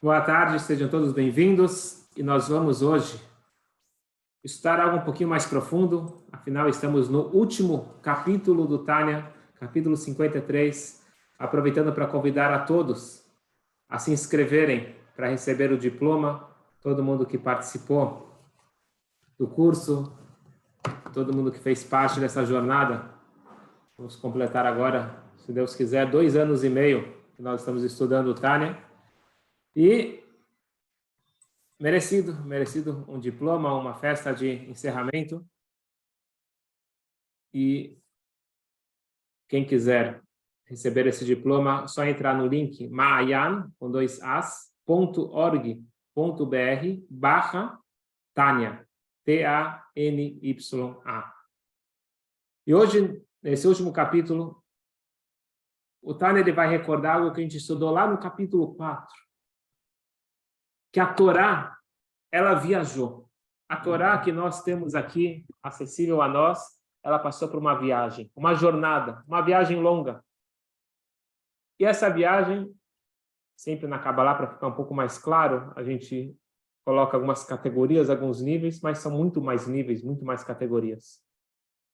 Boa tarde, sejam todos bem-vindos. E nós vamos hoje estudar algo um pouquinho mais profundo. Afinal, estamos no último capítulo do Tânia, capítulo 53, aproveitando para convidar a todos a se inscreverem para receber o diploma. Todo mundo que participou do curso, todo mundo que fez parte dessa jornada. Vamos completar agora, se Deus quiser, 2 anos e meio que nós estamos estudando o Tânia. E merecido um diploma, uma festa de encerramento. E quem quiser receber esse diploma, só entrar no link maayan, com 2 as, .org.br/Tanya, T-A-N-Y-A. E hoje, nesse último capítulo, o Tânia ele vai recordar algo que a gente estudou lá no capítulo 4, que a Torá, ela viajou. A Torá que nós temos aqui, acessível a nós, ela passou por uma viagem, uma jornada, uma viagem longa. E essa viagem, sempre na Kabbalah, para ficar um pouco mais claro, a gente coloca algumas categorias, alguns níveis, mas são muito mais níveis, muito mais categorias.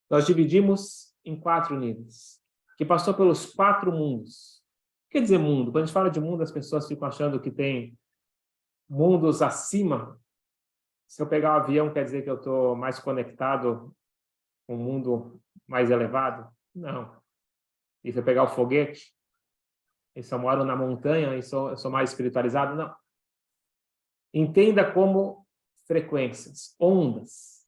Nós dividimos em 4 níveis, que passou pelos 4 mundos. O que quer dizer mundo? Quando a gente fala de mundo, as pessoas ficam achando que tem mundos acima. Se eu pegar o avião, quer dizer que eu estou mais conectado com um mundo mais elevado? Não. E se eu pegar o foguete, e se eu moro na montanha, e eu sou mais espiritualizado? Não. Entenda como frequências, ondas.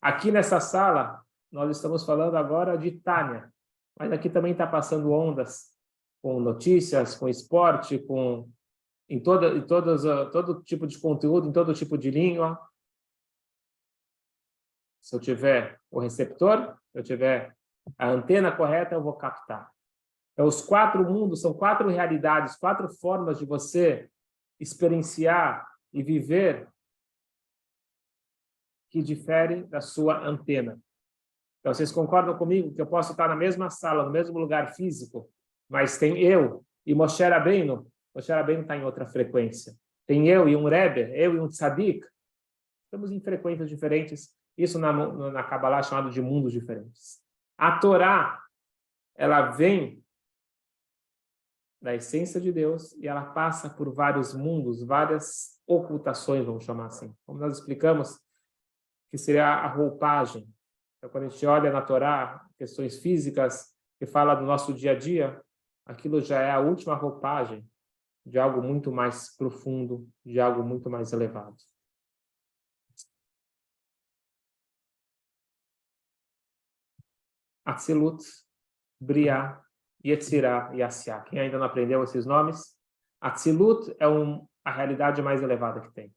Aqui nessa sala, nós estamos falando agora de Tânia, mas aqui também está passando ondas com notícias, com esporte, com todo tipo de conteúdo, em todo tipo de língua. Se eu tiver o receptor, se eu tiver a antena correta, eu vou captar. Então, os 4 mundos são 4 realidades, 4 formas de você experienciar e viver que difere da sua antena. Então, vocês concordam comigo que eu posso estar na mesma sala, no mesmo lugar físico, mas tem eu e Moshe Rabbeinu. Moshe Rabbeinu está em outra frequência. Tem eu e um Rebbe, eu e um Tzadik. Estamos em frequências diferentes. Isso na Kabbalah é chamado de mundos diferentes. A Torá, ela vem da essência de Deus e ela passa por vários mundos, várias ocultações, vamos chamar assim. Como nós explicamos, que seria a roupagem. Então, quando a gente olha na Torá, questões físicas, que fala do nosso dia a dia, aquilo já é a última roupagem de algo muito mais profundo, de algo muito mais elevado. Atzilut, Briá, Yetzirah e Asiá. Quem ainda não aprendeu esses nomes? Atzilut é a realidade mais elevada que tem.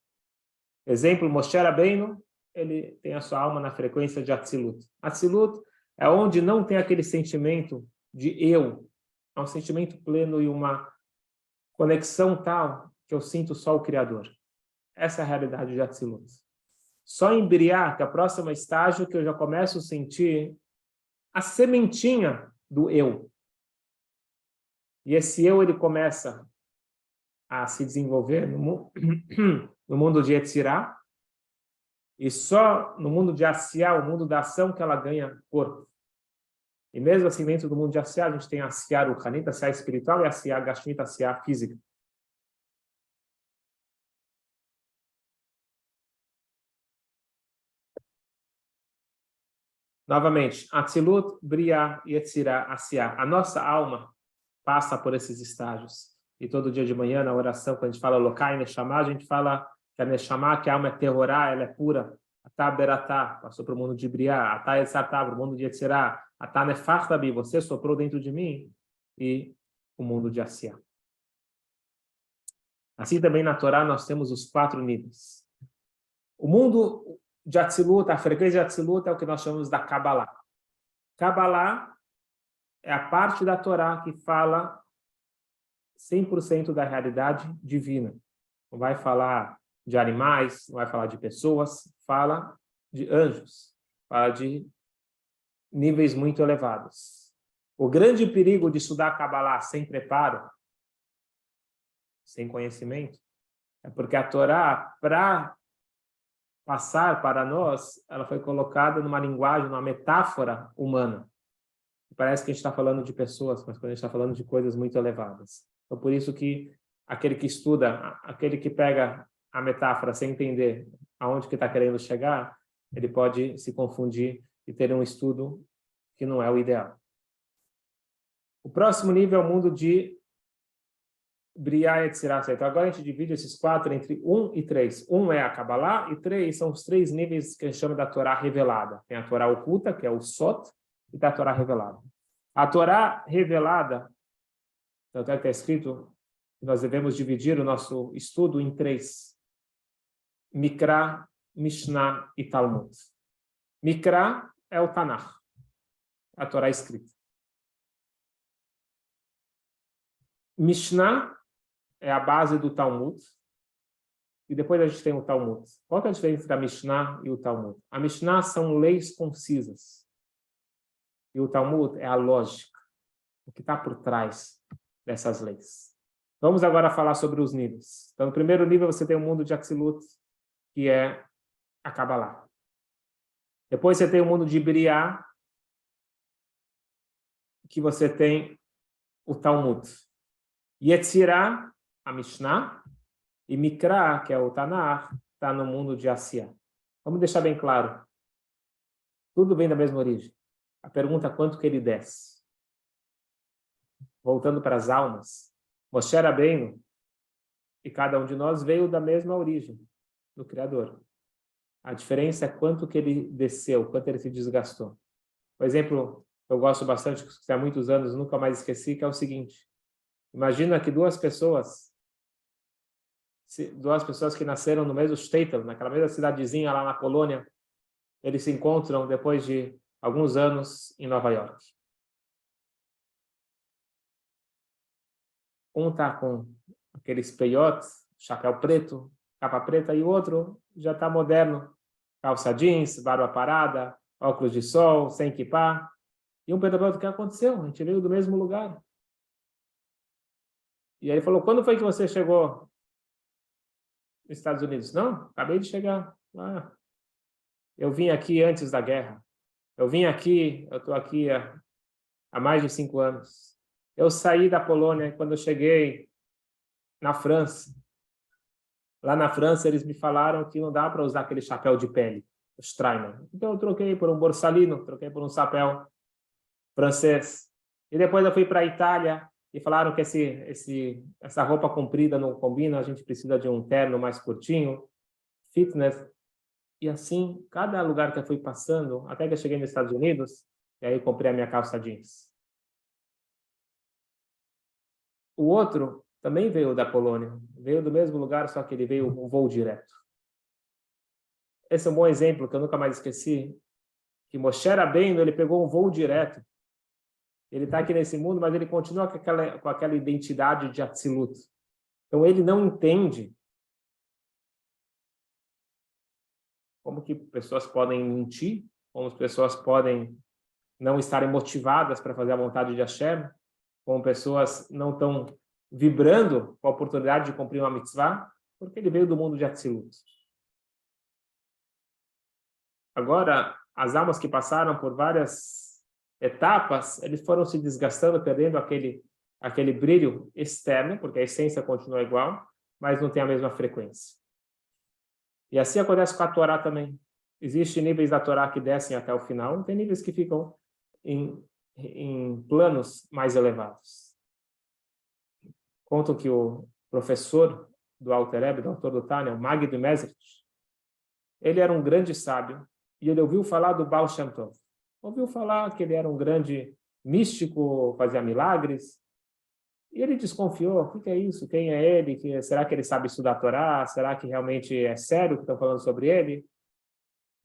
Exemplo, Moshe Rabbeinu, ele tem a sua alma na frequência de Atzilut. Atzilut é onde não tem aquele sentimento de eu. É um sentimento pleno e uma conexão tal que eu sinto só o Criador. Essa é a realidade de Atzilut. Só em Briá, que é o próximo estágio, que eu já começo a sentir a sementinha do eu. E esse eu, ele começa a se desenvolver no mundo de Yetzirah, e só no mundo de Asiá, o mundo da ação, que ela ganha corpo. E mesmo assim, dentro do mundo de Asiá, a gente tem Asiá Ruchanit, Asiá espiritual, e Asiá Gashmit, Asiá física. Novamente, Atzilut, Briá, Yetzirah, Asiá. A nossa alma passa por esses estágios. E todo dia de manhã, na oração, quando a gente fala Lokai Neshama, a gente fala que a Neshama, que a alma é terrorá, ela é pura. Atá Beratá, passou para o mundo de Briá. Atá Yetzatá, para o mundo de Yetzirah. Atá Nefartabi, você soprou dentro de mim. E o mundo de Asiá. Assim também na Torá nós temos os 4 níveis. O mundo de Atzilut, a frequência de Atzilut é o que nós chamamos da Kabbalah. Kabbalah é a parte da Torá que fala 100% da realidade divina. Não vai falar de animais, não vai falar de pessoas, fala de anjos, fala de níveis muito elevados. O grande perigo de estudar Kabbalah sem preparo, sem conhecimento, é porque a Torá, para passar para nós, ela foi colocada numa linguagem, numa metáfora humana. Parece que a gente está falando de pessoas, mas quando a gente está falando de coisas muito elevadas. Então, por isso que aquele que estuda, aquele que pega a metáfora sem entender aonde que está querendo chegar, ele pode se confundir e ter um estudo que não é o ideal. O próximo nível é o mundo de Briá e Yetzirah. Então, agora a gente divide esses 4 entre 1 e 3. 1 é a Kabbalah e 3 são os 3 níveis que a gente chama da Torá revelada. Tem a Torá oculta, que é o Sot, e da Torá revelada. A Torá revelada, tanto é que está escrito, nós devemos dividir o nosso estudo em 3. Mikra, Mishnah e Talmud. Mikra é o Tanakh, a Torá escrita. Mishnah é a base do Talmud. E depois a gente tem o Talmud. Qual é a diferença da Mishnah e o Talmud? A Mishnah são leis concisas. E o Talmud é a lógica, o que está por trás dessas leis. Vamos agora falar sobre os níveis. Então, no primeiro nível você tem o mundo de Atzilut, que é a Kabbalah. Depois você tem o mundo de Briá, que você tem o Talmud. Yetzirah, a Mishnah, e Mikra, que é o Tanakh, está no mundo de Asiá. Vamos deixar bem claro. Tudo vem da mesma origem. A pergunta é quanto que ele desce. Voltando para as almas, Moshe Rabbeinu e cada um de nós veio da mesma origem, do Criador. A diferença é quanto que ele desceu, quanto ele se desgastou. Por exemplo, eu gosto bastante, que há muitos anos nunca mais esqueci, que é o seguinte. Imagina que duas pessoas que nasceram no mesmo shtetl, naquela mesma cidadezinha lá na Polônia, eles se encontram depois de alguns anos em Nova York. Um está com aqueles peiotes, chapéu preto, capa preta, e o outro já está moderno, calça jeans, barba parada, óculos de sol, sem kippah. E um perguntou: o que aconteceu? A gente veio do mesmo lugar. E aí ele falou: quando foi que você chegou nos Estados Unidos? Não, acabei de chegar. Eu vim aqui antes da guerra. Eu estou aqui há mais de 5 anos. Eu saí da Polônia quando eu cheguei na França. Lá na França, eles me falaram que não dá para usar aquele chapéu de pele, o Straiman. Então, eu troquei por um borsalino, troquei por um chapéu francês. E depois eu fui para a Itália e falaram que essa roupa comprida não combina, a gente precisa de um terno mais curtinho, fitness. E assim, cada lugar que eu fui passando, até que eu cheguei nos Estados Unidos, e aí eu comprei a minha calça jeans. O outro também veio da Polônia, veio do mesmo lugar, só que ele veio um voo direto. Esse é um bom exemplo que eu nunca mais esqueci, que Moshe Rabbeinu, ele pegou um voo direto. Ele está aqui nesse mundo, mas ele continua com aquela identidade de Atzilut. Então, ele não entende como que pessoas podem mentir, como as pessoas podem não estarem motivadas para fazer a vontade de Hashem, como pessoas não estão vibrando com a oportunidade de cumprir uma mitzvah, porque ele veio do mundo de Atzilut. Agora, as almas que passaram por várias etapas, eles foram se desgastando, perdendo aquele brilho externo, porque a essência continua igual, mas não tem a mesma frequência. E assim acontece com a Torá também. Existem níveis da Torá que descem até o final, tem níveis que ficam em planos mais elevados. Contam que o professor do Alter Rebbe, do autor do Tânia, o Magid Mezrich, ele era um grande sábio, e ele ouviu falar do Baal Shem Tov. Ouviu falar que ele era um grande místico, fazia milagres, e ele desconfiou: o que é isso? Quem é ele? Será que ele sabe estudar a Torá? Será que realmente é sério o que estão falando sobre ele?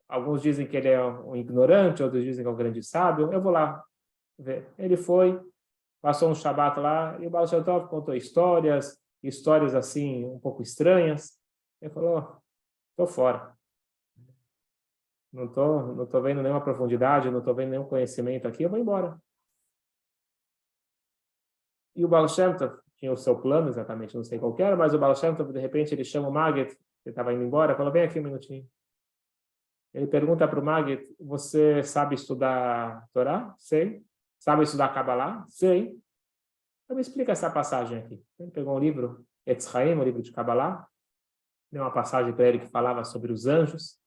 Alguns dizem que ele é um ignorante, outros dizem que é um grande sábio. Eu vou lá ver. Ele foi, passou um Shabat lá, e o Baal Shem Tov contou histórias assim, um pouco estranhas. Ele falou: estou fora. Não tô vendo nenhuma profundidade, não estou vendo nenhum conhecimento aqui, eu vou embora. E o Baal Shem Tov tinha o seu plano, exatamente, não sei qual que era, mas o Baal Shem Tov, de repente, ele chama o Maggid, que estava indo embora, falou, vem aqui um minutinho. Ele pergunta para o Maggid, você sabe estudar Torá? Sei. Sabe estudar Kabbalah? Sei. Então me explica essa passagem aqui. Ele pegou um livro, Etz Chaim, um livro de Kabbalah, deu uma passagem para ele que falava sobre os anjos.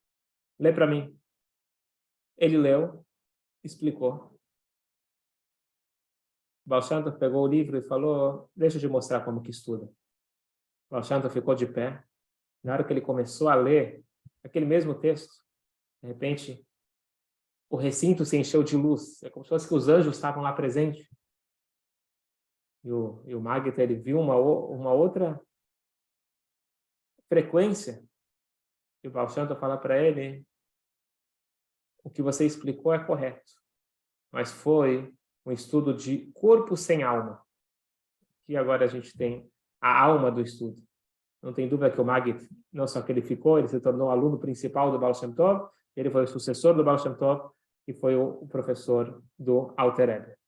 Lê para mim. Ele leu, explicou. O Baal Shem Tov pegou o livro e falou, deixa eu te mostrar como que estuda. O Baal Shem Tov ficou de pé. Na hora que ele começou a ler aquele mesmo texto, de repente, o recinto se encheu de luz. É como se fosse que os anjos estavam lá presentes. E o Maggid, ele viu uma outra frequência. E o Baal Shem Tov fala para ele, o que você explicou é correto, mas foi um estudo de corpo sem alma. E agora a gente tem a alma do estudo. Não tem dúvida que o Maggid, não só que ele ficou, ele se tornou aluno principal do Baal Shem Tov, ele foi o sucessor do Baal Shem Tov e foi o professor do Alter Rebbe.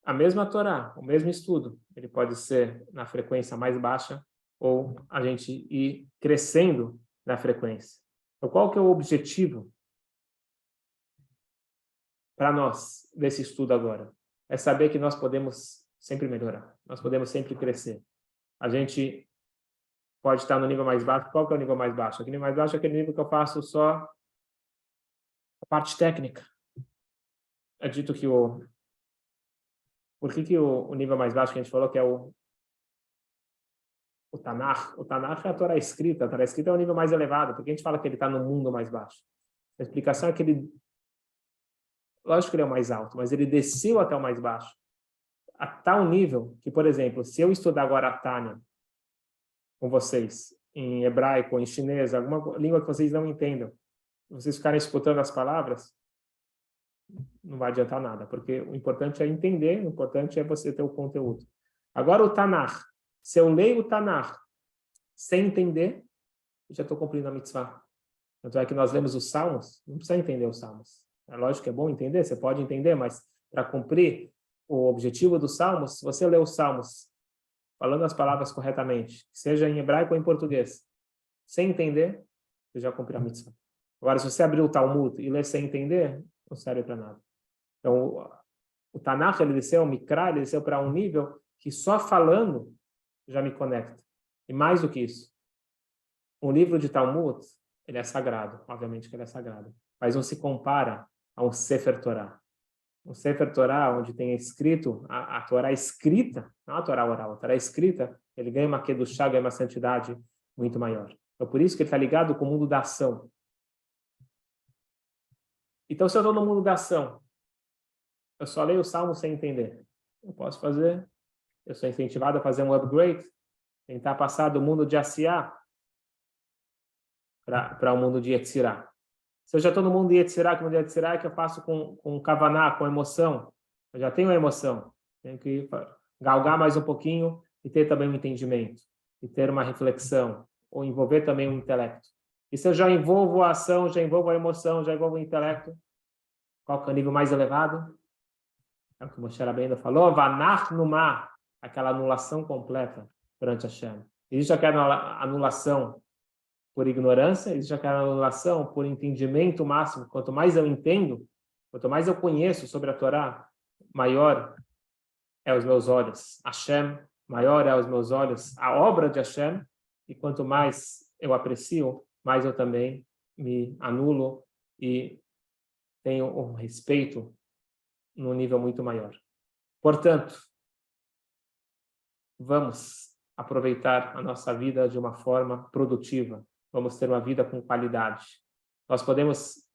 A mesma Torá, o mesmo estudo, ele pode ser na frequência mais baixa ou a gente ir crescendo na frequência. Então, qual que é o objetivo para nós desse estudo agora? É saber que nós podemos sempre melhorar, nós podemos sempre crescer. A gente pode estar no nível mais baixo. Qual que é o nível mais baixo? Aquele nível mais baixo é aquele nível que eu faço só a parte técnica. É dito que por que o nível mais baixo que a gente falou que é o Tanakh? O Tanakh é a Torá escrita. A Torá escrita é o nível mais elevado. Porque a gente fala que ele está no mundo mais baixo. A explicação é que ele, lógico que ele é o mais alto, mas ele desceu até o mais baixo. A tal nível que, por exemplo, se eu estudar agora a Tânia com vocês, em hebraico, em chinês, alguma língua que vocês não entendam, vocês ficarem escutando as palavras, não vai adiantar nada, porque o importante é entender, o importante é você ter o conteúdo. Agora o Tanakh, se eu leio o Tanakh sem entender, eu já estou cumprindo a mitzvah. Tanto é que nós lemos os Salmos, não precisa entender os Salmos. É lógico que é bom entender, você pode entender, mas para cumprir o objetivo dos Salmos, se você lê os Salmos falando as palavras corretamente, seja em hebraico ou em português, sem entender, você já cumpriu a mitzvah. Agora, se você abrir o Talmud e ler sem entender, não serve para nada. Então, o Tanakh, ele desceu, o Mikra, ele desceu para um nível que só falando já me conecta. E mais do que isso, o livro de Talmud, ele é sagrado, obviamente que ele é sagrado, mas não se compara a um Sefer Torah. Um Sefer Torah, onde tem escrito, a Torá escrita, não a Torá oral, a Torá escrita, ele ganha uma kedushá, ganha uma santidade muito maior. Então, por isso que ele está ligado com o mundo da ação. Então, se eu estou no mundo da ação, eu só leio o Salmo sem entender. Eu posso fazer, eu sou incentivado a fazer um upgrade, tentar passar do mundo de Asiá para o mundo de Yetzirah. Se eu já estou no mundo de Yetzirah, que o mundo de Yetzirah é que eu faço com kavaná, com emoção. Eu já tenho a emoção. Tenho que galgar mais um pouquinho e ter também um entendimento. E ter uma reflexão. Ou envolver também o intelecto. E se eu já envolvo a ação, já envolvo a emoção, já envolvo o intelecto, qual que é o nível mais elevado? É o que o Moshe Rabbeinu falou, Vanach Numah, aquela anulação completa perante Hashem. Existe aquela anulação por ignorância, existe aquela anulação por entendimento máximo. Quanto mais eu entendo, quanto mais eu conheço sobre a Torá, maior é os meus olhos. Hashem, maior é os meus olhos, a obra de Hashem, e quanto mais eu aprecio, mais eu também me anulo e tenho um respeito num nível muito maior. Portanto, vamos aproveitar a nossa vida de uma forma produtiva. Vamos ter uma vida com qualidade. Nós podemos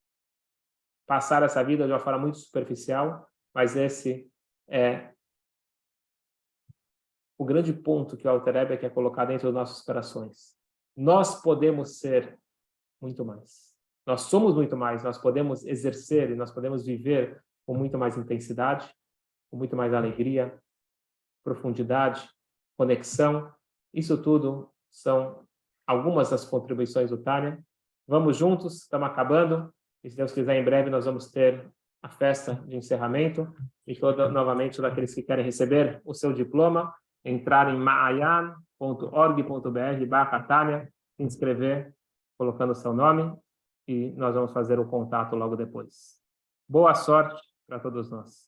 passar essa vida de uma forma muito superficial, mas esse é o grande ponto que o Alter Rebbe quer colocar dentro dos nossos corações. Nós podemos ser muito mais. Nós somos muito mais, nós podemos exercer e nós podemos viver com muito mais intensidade, com muito mais alegria, profundidade, conexão. Isso tudo são algumas das contribuições do Tânia. Vamos juntos, estamos acabando. E se Deus quiser, em breve nós vamos ter a festa de encerramento. E novamente, daqueles que querem receber o seu diploma, entrar em maayan.org.br/Tânia, se inscrever, colocando o seu nome, e nós vamos fazer o contato logo depois. Boa sorte para todos nós.